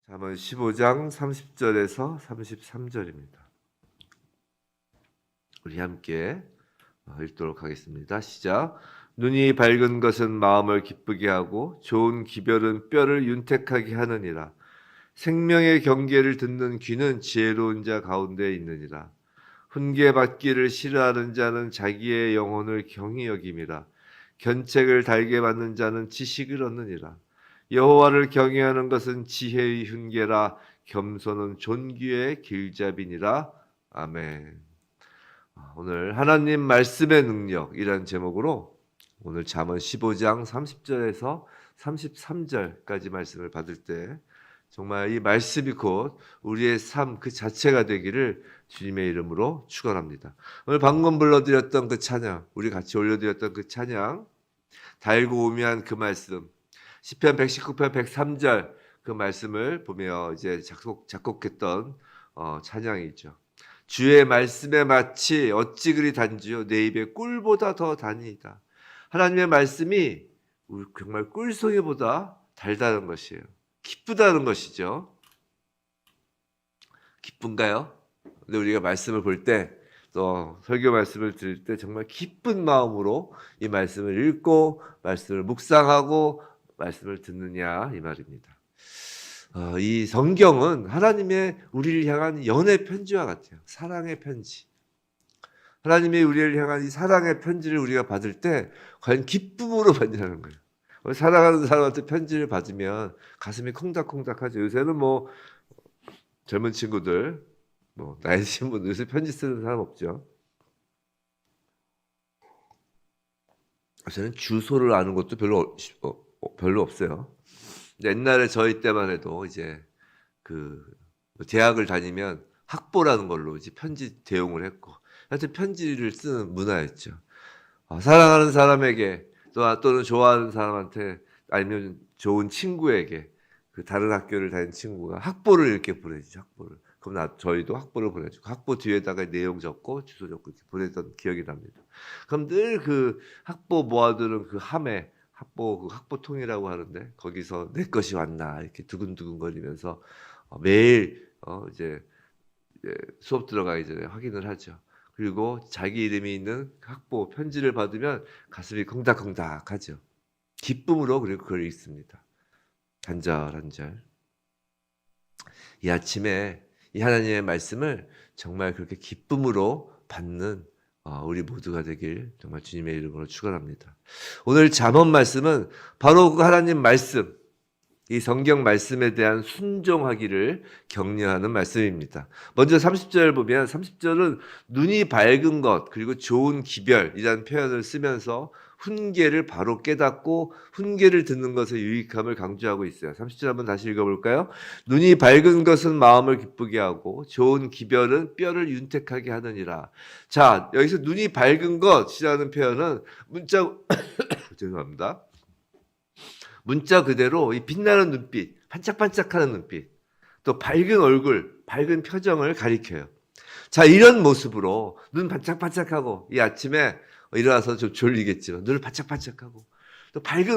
잠언 15장 30절에서 33절입니다. 우리 함께 읽도록 하겠습니다. 시작. 눈이 밝은 것은 마음을 기쁘게 하고 좋은 기별은 뼈를 윤택하게 하느니라. 생명의 경계를 듣는 귀는 지혜로운 자 가운데 있느니라. 훈계받기를 싫어하는 자는 자기의 영혼을 경히 여김이라. 견책을 달게 받는 자는 지식을 얻느니라. 여호와를 경외하는 것은 지혜의 훈계라. 겸손은 존귀의 길잡이니라. 아멘. 오늘 하나님 말씀의 능력이라는 제목으로 오늘 잠언 15장 30절에서 33절까지 말씀을 받을 때 정말 이 말씀이 곧 우리의 삶 그 자체가 되기를 주님의 이름으로 축원합니다. 오늘 방금 불러드렸던 그 찬양, 우리 같이 올려드렸던 그 찬양, 달고 오묘한 그 말씀, 시편 119편 103절 그 말씀을 보며 이제 작곡했던 찬양이죠. 주의 말씀에 마치 어찌 그리 단지요 내 입에 꿀보다 더 다니이다. 하나님의 말씀이 정말 꿀송이보다 달다는 것이에요. 기쁘다는 것이죠. 기쁜가요? 근데 우리가 말씀을 볼 때, 또 설교 말씀을 들을 때 정말 기쁜 마음으로 이 말씀을 읽고 말씀을 묵상하고 말씀을 듣느냐 이 말입니다. 이 성경은 하나님의 우리를 향한 연애 편지와 같아요. 사랑의 편지. 하나님이 우리를 향한 이 사랑의 편지를 우리가 받을 때 과연 기쁨으로 받냐는 거예요. 사랑하는 사람한테 편지를 받으면 가슴이 콩닥콩닥하죠. 요새는 뭐 젊은 친구들, 뭐 나이 드신 분들 요새 편지 쓰는 사람 없죠. 요새는 주소를 아는 것도 별로 없어요. 옛날에 저희 때만 해도 이제 그 대학을 다니면 학보라는 걸로 이제 편지 대용을 했고, 하여튼 편지를 쓰는 문화였죠. 사랑하는 사람에게 또는 좋아하는 사람한테 아니면 좋은 친구에게 그 다른 학교를 다니는 친구가 학보를 이렇게 보내주죠. 학보를. 그럼 저희도 학보를 보내주고 학보 뒤에다가 내용 적고 주소 적고 이렇게 보내던 기억이 납니다. 그럼 늘 그 학보 모아두는 그 함에 그 학보통이라고 하는데 거기서 내 것이 왔나 이렇게 두근두근 거리면서 매일 이제 수업 들어가기 전에 확인을 하죠. 그리고 자기 이름이 있는 학보 편지를 받으면 가슴이 콩닥콩닥하죠. 기쁨으로 그리고 그걸 읽습니다. 한 절 한 절. 이 아침에 이 하나님의 말씀을 정말 그렇게 기쁨으로 받는 우리 모두가 되길 정말 주님의 이름으로 축원합니다. 오늘 잠언 말씀은 바로 그 하나님 말씀, 이 성경 말씀에 대한 순종하기를 격려하는 말씀입니다. 먼저 30절 보면 30절은 눈이 밝은 것 그리고 좋은 기별이라는 표현을 쓰면서 훈계를 바로 깨닫고 훈계를 듣는 것의 유익함을 강조하고 있어요. 30절 한번 다시 읽어볼까요? 눈이 밝은 것은 마음을 기쁘게 하고 좋은 기별은 뼈를 윤택하게 하느니라. 자, 여기서 눈이 밝은 것이라는 표현은 문자 죄송합니다. 문자 그대로 이 빛나는 눈빛, 반짝반짝하는 눈빛, 또 밝은 얼굴, 밝은 표정을 가리켜요. 자, 이런 모습으로 눈 반짝반짝하고 이 아침에 일어나서 좀 졸리겠지만 눈을 반짝반짝하고 또 밝은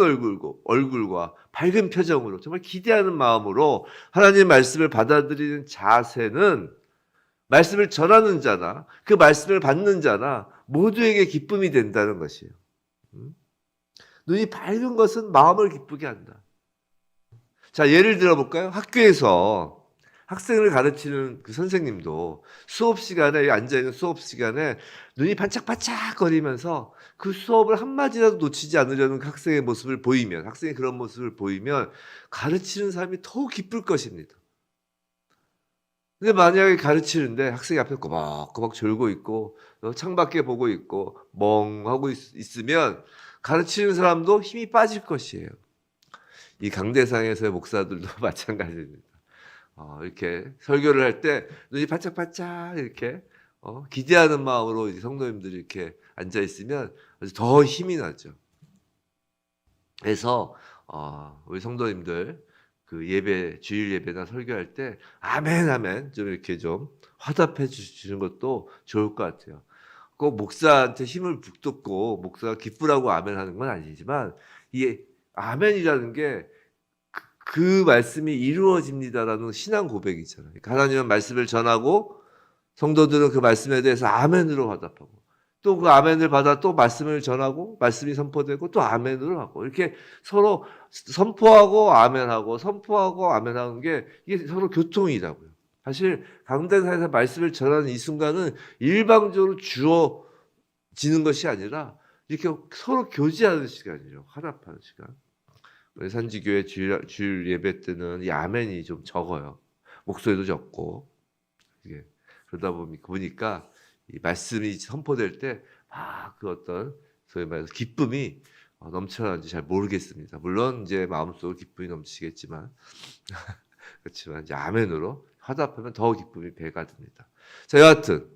얼굴과 밝은 표정으로 정말 기대하는 마음으로 하나님의 말씀을 받아들이는 자세는 말씀을 전하는 자나 그 말씀을 받는 자나 모두에게 기쁨이 된다는 것이에요. 눈이 밝은 것은 마음을 기쁘게 한다. 자, 예를 들어볼까요? 학교에서 학생을 가르치는 그 선생님도 수업 시간에 앉아있는 수업 시간에 눈이 반짝반짝거리면서 그 수업을 한마디라도 놓치지 않으려는 그 학생의 모습을 보이면, 학생이 그런 모습을 보이면 가르치는 사람이 더욱 기쁠 것입니다. 근데 만약에 가르치는데 학생이 앞에 꼬박꼬박 졸고 있고 창밖에 보고 있고 멍하고 있으면 가르치는 사람도 힘이 빠질 것이에요. 이 강대상에서의 목사들도 마찬가지입니다. 이렇게 설교를 할 때 눈이 반짝반짝 이렇게 기대하는 마음으로 성도님들이 이렇게 앉아 있으면 더 힘이 나죠. 그래서 우리 성도님들 그 주일 예배나 설교할 때 아멘 아멘 좀 이렇게 좀 화답해 주시는 것도 좋을 것 같아요. 꼭 목사한테 힘을 북돋고 목사가 기쁘라고 아멘 하는 건 아니지만 이 아멘이라는 게 그 말씀이 이루어집니다라는 신앙 고백이잖아요. 그러니까 하나님은 말씀을 전하고 성도들은 그 말씀에 대해서 아멘으로 화답하고 또 그 아멘을 받아 또 말씀을 전하고 말씀이 선포되고 또 아멘으로 하고 이렇게 서로 선포하고 아멘하고 선포하고 아멘하는 게 이게 서로 교통이라고요. 사실 강단사에서 말씀을 전하는 이 순간은 일방적으로 주어지는 것이 아니라 이렇게 서로 교제하는 시간이죠. 화답하는 시간. 우리 산지교회 주일 예배 때는 이 아멘이 좀 적어요. 목소리도 적고. 이게 그러다 보니까 이 말씀이 선포될 때 그 어떤 소위 말해서 기쁨이 넘쳐나는지 잘 모르겠습니다. 물론 이제 마음속으로 기쁨이 넘치겠지만 그렇지만 이제 아멘으로 화답하면 더 기쁨이 배가 됩니다. 자, 여하튼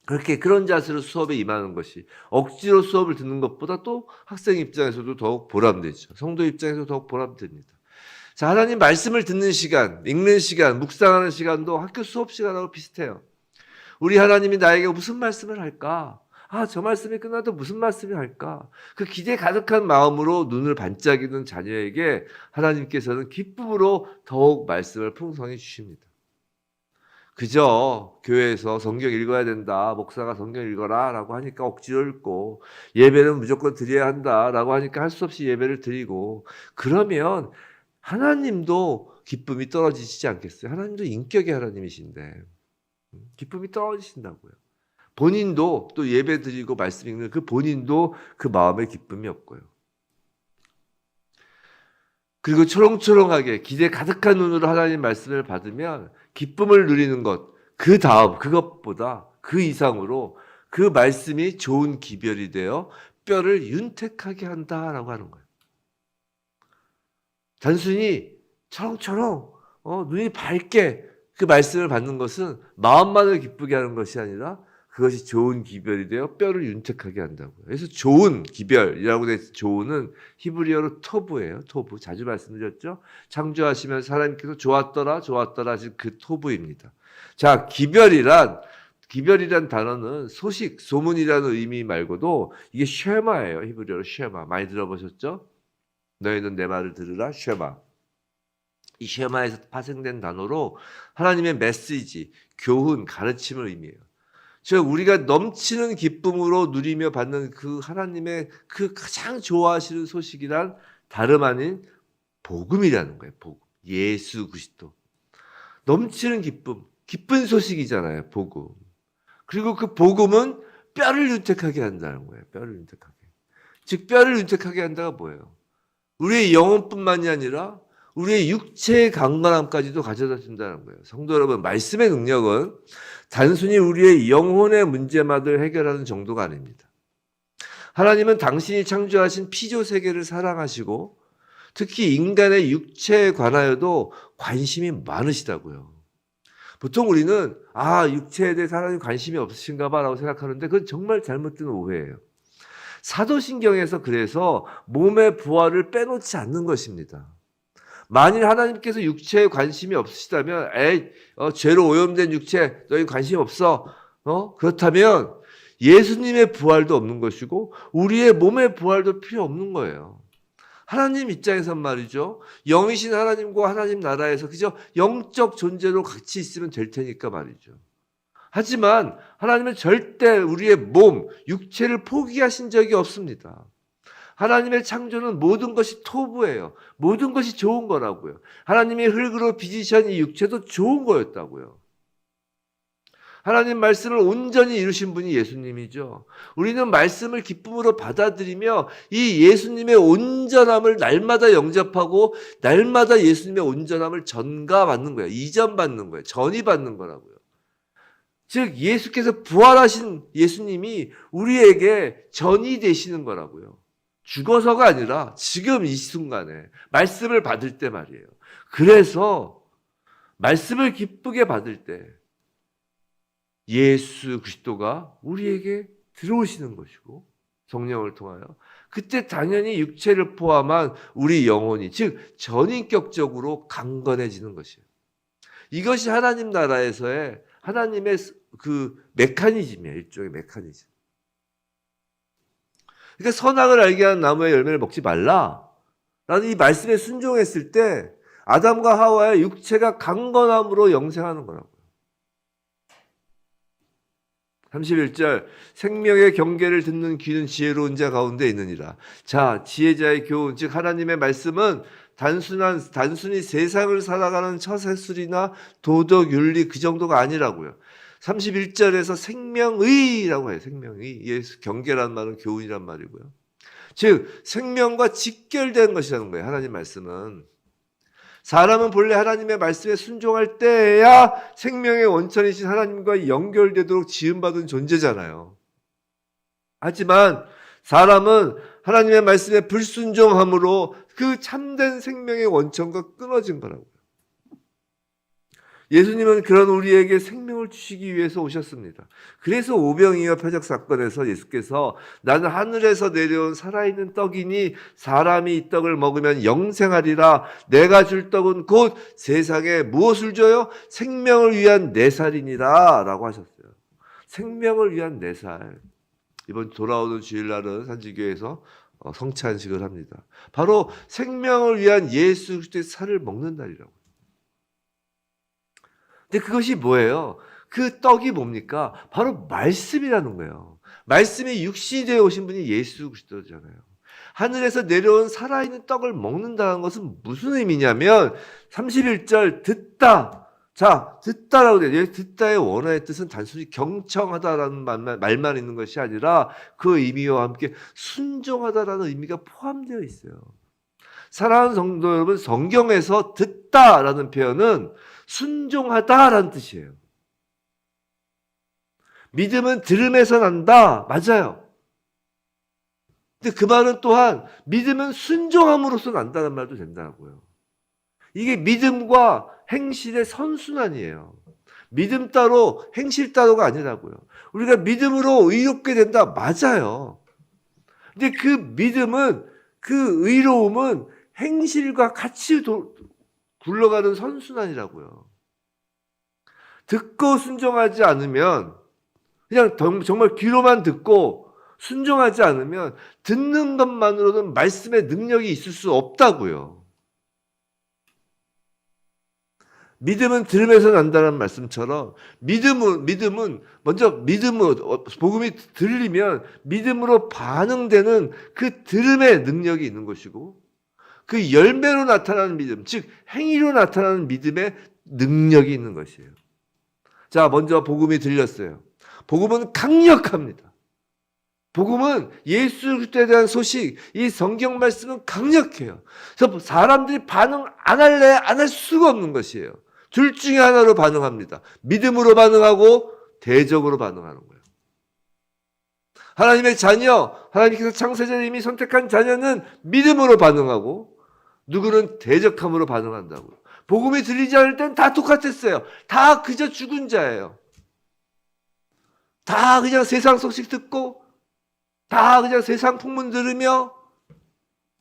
그렇게 그런 자세로 수업에 임하는 것이 억지로 수업을 듣는 것보다 또 학생 입장에서도 더욱 보람되죠. 성도 입장에서도 더욱 보람됩니다. 자, 하나님 말씀을 듣는 시간, 읽는 시간, 묵상하는 시간도 학교 수업 시간하고 비슷해요. 우리 하나님이 나에게 무슨 말씀을 할까? 저 말씀이 끝나도 무슨 말씀을 할까? 그 기대 가득한 마음으로 눈을 반짝이는 자녀에게 하나님께서는 기쁨으로 더욱 말씀을 풍성히 주십니다. 그저 교회에서 성경 읽어야 된다, 목사가 성경 읽어라 라고 하니까 억지로 읽고 예배는 무조건 드려야 한다 라고 하니까 할 수 없이 예배를 드리고 그러면 하나님도 기쁨이 떨어지시지 않겠어요? 하나님도 인격의 하나님이신데 기쁨이 떨어지신다고요. 본인도 또 예배 드리고 말씀 읽는 그 본인도 그 마음에 기쁨이 없고요. 그리고 초롱초롱하게 기대 가득한 눈으로 하나님 말씀을 받으면 기쁨을 누리는 것, 그 다음 그것보다 그 이상으로 그 말씀이 좋은 기별이 되어 뼈를 윤택하게 한다라고 하는 거예요. 단순히 초롱초롱 눈이 밝게 그 말씀을 받는 것은 마음만을 기쁘게 하는 것이 아니라 그것이 좋은 기별이 되어 뼈를 윤택하게 한다고요. 그래서 좋은 기별이라고 돼서 좋은은 히브리어로 토브예요. 토브. 자주 말씀드렸죠. 창조하시면서 하나님께서 좋았더라 하신 그 토브입니다. 자, 기별이란 단어는 소식, 소문이라는 의미 말고도 이게 쉐마예요. 히브리어로 쉐마. 많이 들어보셨죠? 너희는 내 말을 들으라. 쉐마. 이 쉐마에서 파생된 단어로 하나님의 메시지, 교훈, 가르침을 의미해요. 즉 우리가 넘치는 기쁨으로 누리며 받는 그 하나님의 그 가장 좋아하시는 소식이란 다름 아닌 복음이라는 거예요. 복음. 예수 그리스도. 넘치는 기쁨, 기쁜 소식이잖아요. 복음. 그리고 그 복음은 뼈를 윤택하게 한다는 거예요. 뼈를 윤택하게. 즉 뼈를 윤택하게 한다가 뭐예요? 우리의 영혼뿐만이 아니라 우리의 육체의 강건함까지도 가져다 준다는 거예요. 성도 여러분, 말씀의 능력은 단순히 우리의 영혼의 문제만을 해결하는 정도가 아닙니다. 하나님은 당신이 창조하신 피조 세계를 사랑하시고 특히 인간의 육체에 관하여도 관심이 많으시다고요. 보통 우리는 육체에 대해서 하나님 관심이 없으신가 봐라고 생각하는데 그건 정말 잘못된 오해예요. 사도신경에서 그래서 몸의 부활을 빼놓지 않는 것입니다. 만일 하나님께서 육체에 관심이 없으시다면 죄로 오염된 육체 너희 관심 없어. 그렇다면 예수님의 부활도 없는 것이고 우리의 몸의 부활도 필요 없는 거예요. 하나님 입장에선 말이죠. 영이신 하나님과 하나님 나라에서 그저 영적 존재로 같이 있으면 될 테니까 말이죠. 하지만 하나님은 절대 우리의 몸, 육체를 포기하신 적이 없습니다. 하나님의 창조는 모든 것이 토부예요. 모든 것이 좋은 거라고요. 하나님이 흙으로 빚으신 이 육체도 좋은 거였다고요. 하나님 말씀을 온전히 이루신 분이 예수님이죠. 우리는 말씀을 기쁨으로 받아들이며 이 예수님의 온전함을 날마다 영접하고 날마다 예수님의 온전함을 전가받는 거예요. 이전받는 거예요. 전이받는 거라고요. 즉 예수께서 부활하신 예수님이 우리에게 전이 되시는 거라고요. 죽어서가 아니라 지금 이 순간에 말씀을 받을 때 말이에요. 그래서 말씀을 기쁘게 받을 때 예수 그리스도가 우리에게 들어오시는 것이고 성령을 통하여 그때 당연히 육체를 포함한 우리 영혼이 즉 전인격적으로 강건해지는 것이에요. 이것이 하나님 나라에서의 하나님의 그 메커니즘이에요. 일종의 메커니즘. 그러니까 선악을 알게 하는 나무의 열매를 먹지 말라. 라는 이 말씀에 순종했을 때 아담과 하와의 육체가 강건함으로 영생하는 거라고요. 31절 생명의 경계를 듣는 귀는 지혜로운 자 가운데 있느니라. 자, 지혜자의 교훈, 즉 하나님의 말씀은 단순히 세상을 살아가는 처세술이나 도덕, 윤리 그 정도가 아니라고요. 31절에서 생명의라고 해요. 생명의. 예수 경계란 말은 교훈이란 말이고요. 즉 생명과 직결된 것이라는 거예요. 하나님 말씀은. 사람은 본래 하나님의 말씀에 순종할 때야 생명의 원천이신 하나님과 연결되도록 지음받은 존재잖아요. 하지만 사람은 하나님의 말씀에 불순종함으로 그 참된 생명의 원천과 끊어진 거라고요. 예수님은 그런 우리에게 생명을 주시기 위해서 오셨습니다. 그래서 오병이어 표적 사건에서 예수께서 나는 하늘에서 내려온 살아있는 떡이니 사람이 이 떡을 먹으면 영생하리라. 내가 줄 떡은 곧 세상에 무엇을 줘요? 생명을 위한 내 살이니라 라고 하셨어요. 생명을 위한 내 살. 이번 돌아오는 주일날은 산지교회에서 성찬식을 합니다. 바로 생명을 위한 예수 그리스도의 살을 먹는 날이라고. 근데 그것이 뭐예요? 그 떡이 뭡니까? 바로 말씀이라는 거예요. 말씀이 육신이 되어 오신 분이 예수 그리스도잖아요. 하늘에서 내려온 살아있는 떡을 먹는다는 것은 무슨 의미냐면 31절 듣다. 자, 듣다라고 돼요. 듣다의 원어의 뜻은 단순히 경청하다라는 말만 있는 것이 아니라 그 의미와 함께 순종하다라는 의미가 포함되어 있어요. 사랑하는 성도 여러분, 성경에서 듣다라는 표현은 순종하다라는 뜻이에요. 믿음은 들음에서 난다. 맞아요. 근데 그 말은 또한 믿음은 순종함으로써 난다는 말도 된다고요. 이게 믿음과 행실의 선순환이에요. 믿음 따로 행실 따로가 아니라고요. 우리가 믿음으로 의롭게 된다. 맞아요. 근데 그 믿음은, 그 의로움은 행실과 같이 굴러가는 선순환이라고요. 듣고 순종하지 않으면, 그냥 정말 귀로만 듣고 순종하지 않으면 듣는 것만으로는 말씀의 능력이 있을 수 없다고요. 믿음은 들음에서 난다는 말씀처럼 믿음은 먼저 복음이 들리면 믿음으로 반응되는 그 들음의 능력이 있는 것이고 그 열매로 나타나는 믿음, 즉 행위로 나타나는 믿음의 능력이 있는 것이에요. 자, 먼저 복음이 들렸어요. 복음은 강력합니다. 복음은 예수 그리스도에 대한 소식, 이 성경 말씀은 강력해요. 그래서 사람들이 반응 안 할 수가 없는 것이에요. 둘 중에 하나로 반응합니다. 믿음으로 반응하고 대적으로 반응하는 거예요. 하나님의 자녀, 하나님께서 창세전에 이미 선택한 자녀는 믿음으로 반응하고 누구는 대적함으로 반응한다고요. 복음이 들리지 않을 땐 다 똑같았어요. 다 그저 죽은 자예요. 다 그냥 세상 소식 듣고 다 그냥 세상 풍문 들으며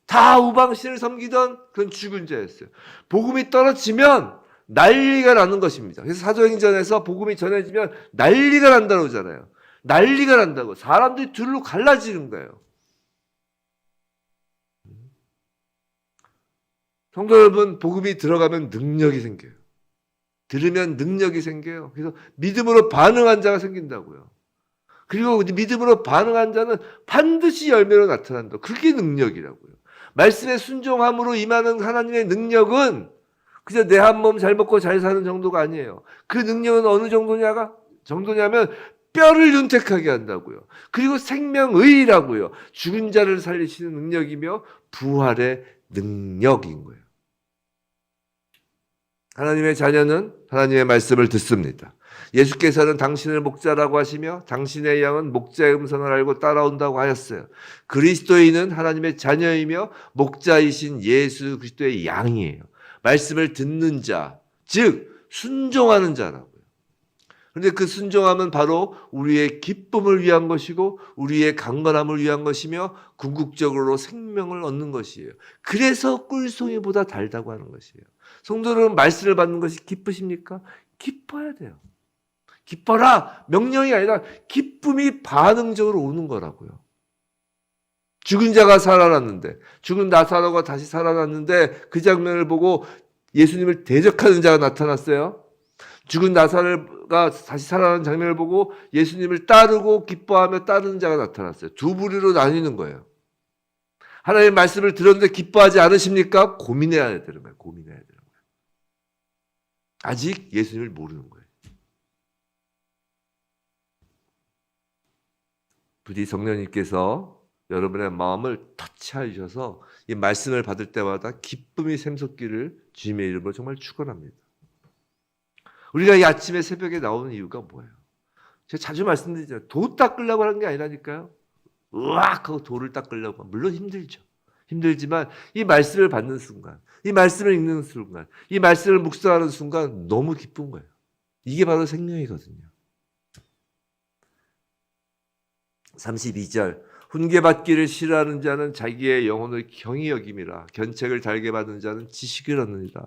다 우방신을 섬기던 그런 죽은 자였어요. 복음이 떨어지면 난리가 나는 것입니다. 그래서 사도행전에서 복음이 전해지면 난리가 난다고 그러잖아요. 난리가 난다고. 사람들이 둘로 갈라지는 거예요. 성도 여러분, 복음이 들어가면 능력이 생겨요. 들으면 능력이 생겨요. 그래서 믿음으로 반응한 자가 생긴다고요. 그리고 믿음으로 반응한 자는 반드시 열매로 나타난다. 그게 능력이라고요. 말씀에 순종함으로 임하는 하나님의 능력은 그저 내 한 몸 잘 먹고 잘 사는 정도가 아니에요. 그 능력은 어느 정도냐면 뼈를 윤택하게 한다고요. 그리고 생명의라고요. 죽은 자를 살리시는 능력이며 부활의 능력인 거예요. 하나님의 자녀는 하나님의 말씀을 듣습니다. 예수께서는 당신을 목자라고 하시며 당신의 양은 목자의 음성을 알고 따라온다고 하였어요. 그리스도인은 하나님의 자녀이며 목자이신 예수 그리스도의 양이에요. 말씀을 듣는 자, 즉 순종하는 자라고요. 그런데 그 순종함은 바로 우리의 기쁨을 위한 것이고 우리의 강건함을 위한 것이며 궁극적으로 생명을 얻는 것이에요. 그래서 꿀송이보다 달다고 하는 것이에요. 성도는 말씀을 받는 것이 기쁘십니까? 기뻐야 돼요. 기뻐라! 명령이 아니라 기쁨이 반응적으로 오는 거라고요. 죽은 자가 살아났는데, 죽은 나사로가 다시 살아났는데 그 장면을 보고 예수님을 대적하는 자가 나타났어요. 죽은 나사로가 다시 살아나는 장면을 보고 예수님을 따르고 기뻐하며 따르는 자가 나타났어요. 두 부류로 나뉘는 거예요. 하나님의 말씀을 들었는데 기뻐하지 않으십니까? 고민해야 되는 거예요. 고민해야 되는 거예요. 아직 예수님을 모르는 거예요. 부디 성령님께서 여러분의 마음을 터치해 주셔서 이 말씀을 받을 때마다 기쁨이 샘솟기를 주님의 이름으로 정말 축원합니다. 우리가 이 아침에 새벽에 나오는 이유가 뭐예요? 제가 자주 말씀드리잖아요. 도 닦으려고 하는 게 아니라니까요. 으악 하고 도를 닦으려고. 물론 힘들죠. 힘들지만 이 말씀을 받는 순간, 이 말씀을 읽는 순간, 이 말씀을 묵상하는 순간 너무 기쁜 거예요. 이게 바로 생명이거든요. 32절 훈계받기를 싫어하는 자는 자기의 영혼을 경히 여김이라 견책을 달게 받은 자는 지식을 얻느니라.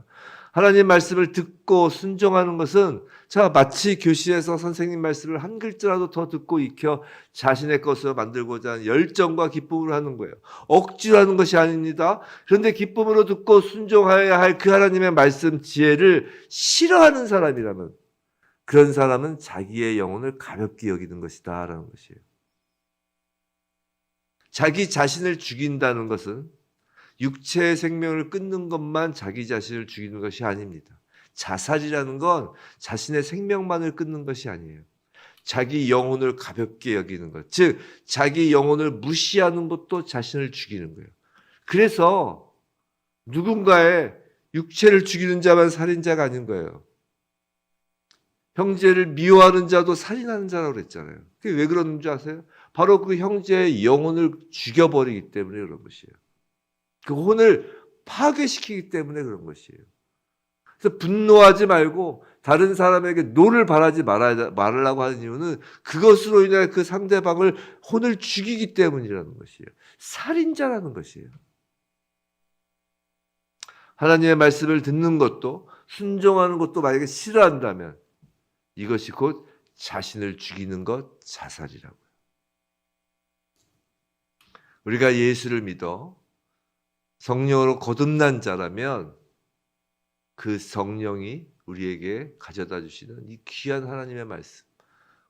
하나님 말씀을 듣고 순종하는 것은 마치 교실에서 선생님 말씀을 한 글자라도 더 듣고 익혀 자신의 것으로 만들고자 하는 열정과 기쁨으로 하는 거예요. 억지로 하는 것이 아닙니다. 그런데 기쁨으로 듣고 순종하여야 할 그 하나님의 말씀 지혜를 싫어하는 사람이라면 그런 사람은 자기의 영혼을 가볍게 여기는 것이다 라는 것이에요. 자기 자신을 죽인다는 것은 육체의 생명을 끊는 것만 자기 자신을 죽이는 것이 아닙니다. 자살이라는 건 자신의 생명만을 끊는 것이 아니에요. 자기 영혼을 가볍게 여기는 것, 즉 자기 영혼을 무시하는 것도 자신을 죽이는 거예요. 그래서 누군가의 육체를 죽이는 자만 살인자가 아닌 거예요. 형제를 미워하는 자도 살인하는 자라고 그랬잖아요. 그게 왜 그러는 줄 아세요? 바로 그 형제의 영혼을 죽여버리기 때문에 그런 것이에요. 그 혼을 파괴시키기 때문에 그런 것이에요. 그래서 분노하지 말고 다른 사람에게 노를 바라지 말으려고 하는 이유는 그것으로 인해 그 상대방을 혼을 죽이기 때문이라는 것이에요. 살인자라는 것이에요. 하나님의 말씀을 듣는 것도 순종하는 것도 만약에 싫어한다면 이것이 곧 자신을 죽이는 것, 자살이라고요. 우리가 예수를 믿어 성령으로 거듭난 자라면 그 성령이 우리에게 가져다 주시는 이 귀한 하나님의 말씀,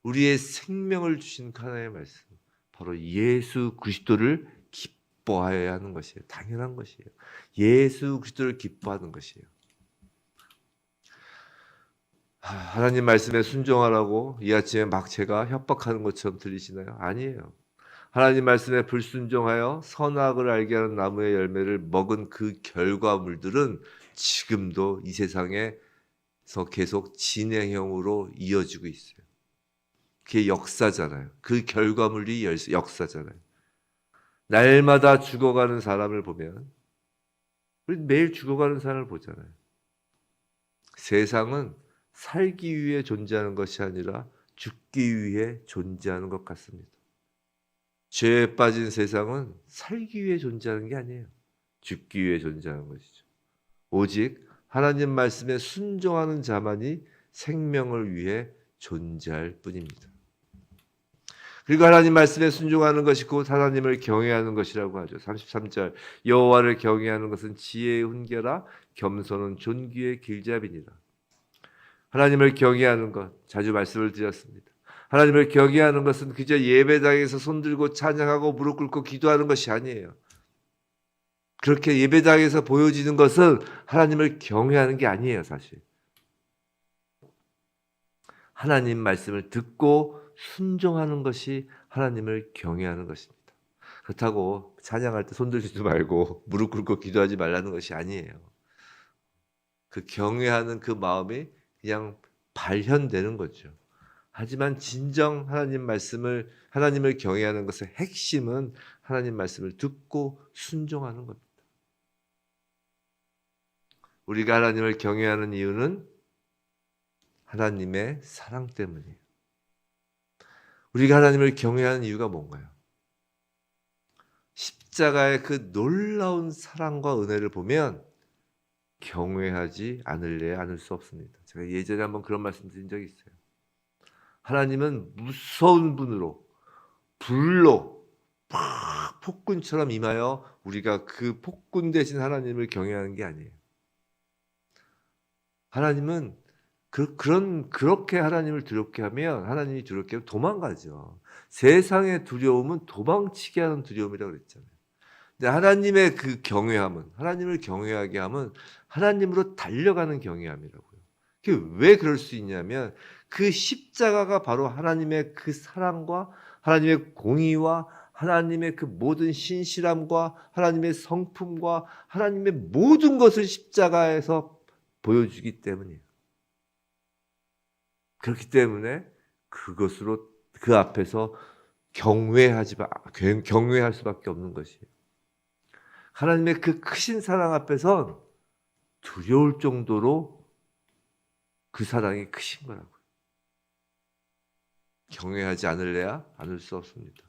우리의 생명을 주신 하나님의 말씀, 바로 예수 그리스도를 기뻐하여야 하는 것이에요. 당연한 것이에요. 예수 그리스도를 기뻐하는 것이에요. 하나님 말씀에 순종하라고 이 아침에 막 제가 협박하는 것처럼 들리시나요? 아니에요. 하나님 말씀에 불순종하여 선악을 알게 하는 나무의 열매를 먹은 그 결과물들은 지금도 이 세상에서 계속 진행형으로 이어지고 있어요. 그게 역사잖아요. 그 결과물이 역사잖아요. 날마다 죽어가는 사람을 보면 우리 매일 죽어가는 사람을 보잖아요. 세상은 살기 위해 존재하는 것이 아니라 죽기 위해 존재하는 것 같습니다. 죄에 빠진 세상은 살기 위해 존재하는 게 아니에요. 죽기 위해 존재하는 것이죠. 오직 하나님 말씀에 순종하는 자만이 생명을 위해 존재할 뿐입니다. 그리고 하나님 말씀에 순종하는 것이 곧 하나님을 경외하는 것이라고 하죠. 33절 여호와를 경외하는 것은 지혜의 훈계라 겸손은 존귀의 길잡이니라. 하나님을 경외하는 것, 자주 말씀을 드렸습니다. 하나님을 경외하는 것은 그저 예배당에서 손들고 찬양하고 무릎 꿇고 기도하는 것이 아니에요. 그렇게 예배당에서 보여지는 것은 하나님을 경외하는 게 아니에요, 사실. 하나님 말씀을 듣고 순종하는 것이 하나님을 경외하는 것입니다. 그렇다고 찬양할 때 손들지도 말고 무릎 꿇고 기도하지 말라는 것이 아니에요. 그 경외하는 그 마음이 그냥 발현되는 거죠. 하지만 진정 하나님을 경외하는 것의 핵심은 하나님 말씀을 듣고 순종하는 겁니다. 우리가 하나님을 경외하는 이유는 하나님의 사랑 때문이에요. 우리가 하나님을 경외하는 이유가 뭔가요? 십자가의 그 놀라운 사랑과 은혜를 보면 경외하지 않을 수 없습니다. 제가 예전에 한번 그런 말씀 드린 적이 있어요. 하나님은 무서운 분으로 불로 막 폭군처럼 임하여 우리가 그 폭군 대신 하나님을 경외하는 게 아니에요. 하나님은 그렇게 하나님을 두렵게 하면 하나님이 두렵게 하면 도망가죠. 세상의 두려움은 도망치게 하는 두려움이라고 그랬잖아요. 근데 하나님의 그 경외함은 하나님을 경외하게 함은 하나님으로 달려가는 경외함이라고요. 그게 왜 그럴 수 있냐면 그 십자가가 바로 하나님의 그 사랑과 하나님의 공의와 하나님의 그 모든 신실함과 하나님의 성품과 하나님의 모든 것을 십자가에서 보여주기 때문이에요. 그렇기 때문에 그것으로 그 앞에서 경외할 수밖에 없는 것이에요. 하나님의 그 크신 사랑 앞에선 두려울 정도로 그 사랑이 크신 거라고요. 경외하지 않을래야 않을 수 없습니다.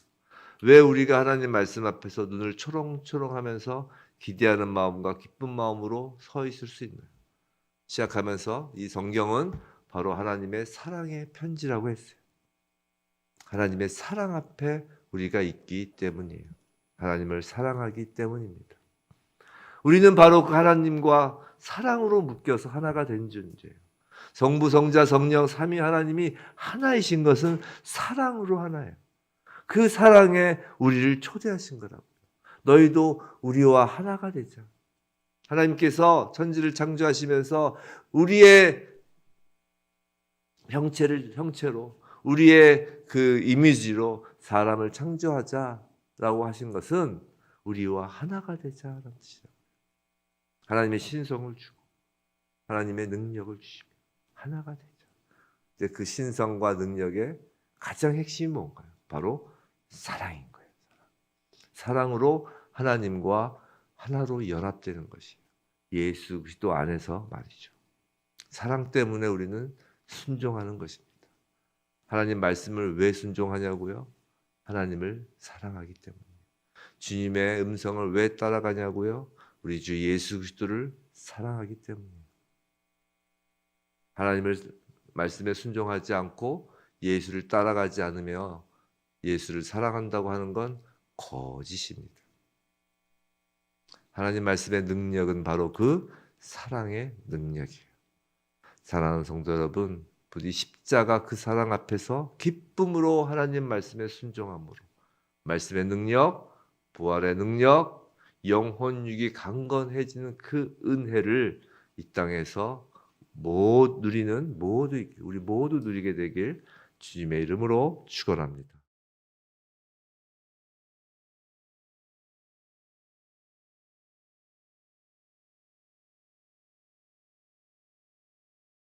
왜 우리가 하나님 말씀 앞에서 눈을 초롱초롱하면서 기대하는 마음과 기쁜 마음으로 서 있을 수 있나요? 시작하면서 이 성경은 바로 하나님의 사랑의 편지라고 했어요. 하나님의 사랑 앞에 우리가 있기 때문이에요. 하나님을 사랑하기 때문입니다. 우리는 바로 그 하나님과 사랑으로 묶여서 하나가 된 존재예요. 성부, 성자, 성령, 삼위 하나님이 하나이신 것은 사랑으로 하나예요. 그 사랑에 우리를 초대하신 거라고요. 너희도 우리와 하나가 되자. 하나님께서 천지를 창조하시면서 우리의 형체로 우리의 그 이미지로 사람을 창조하자라고 하신 것은 우리와 하나가 되자라는 뜻이에요. 하나님의 신성을 주고 하나님의 능력을 주시고 하나가 되자. 이제 그 신성과 능력의 가장 핵심이 뭔가요? 바로 사랑인 거예요. 사랑으로 하나님과 하나로 연합되는 것이에요. 예수 그리스도 안에서 말이죠. 사랑 때문에 우리는 순종하는 것입니다. 하나님 말씀을 왜 순종하냐고요? 하나님을 사랑하기 때문이에요. 주님의 음성을 왜 따라가냐고요? 우리 주 예수 그리스도를 사랑하기 때문이에요. 하나님을 말씀에 순종하지 않고 예수를 따라가지 않으며 예수를 사랑한다고 하는 건 거짓입니다. 하나님 말씀의 능력은 바로 그 사랑의 능력이에요. 사랑하는 성도 여러분, 부디 십자가 그 사랑 앞에서 기쁨으로 하나님 말씀에 순종함으로 말씀의 능력, 부활의 능력, 영혼 육이 강건해지는 그 은혜를 이 땅에서 우리 모두 누리게 되길 주님의 이름으로 축원합니다.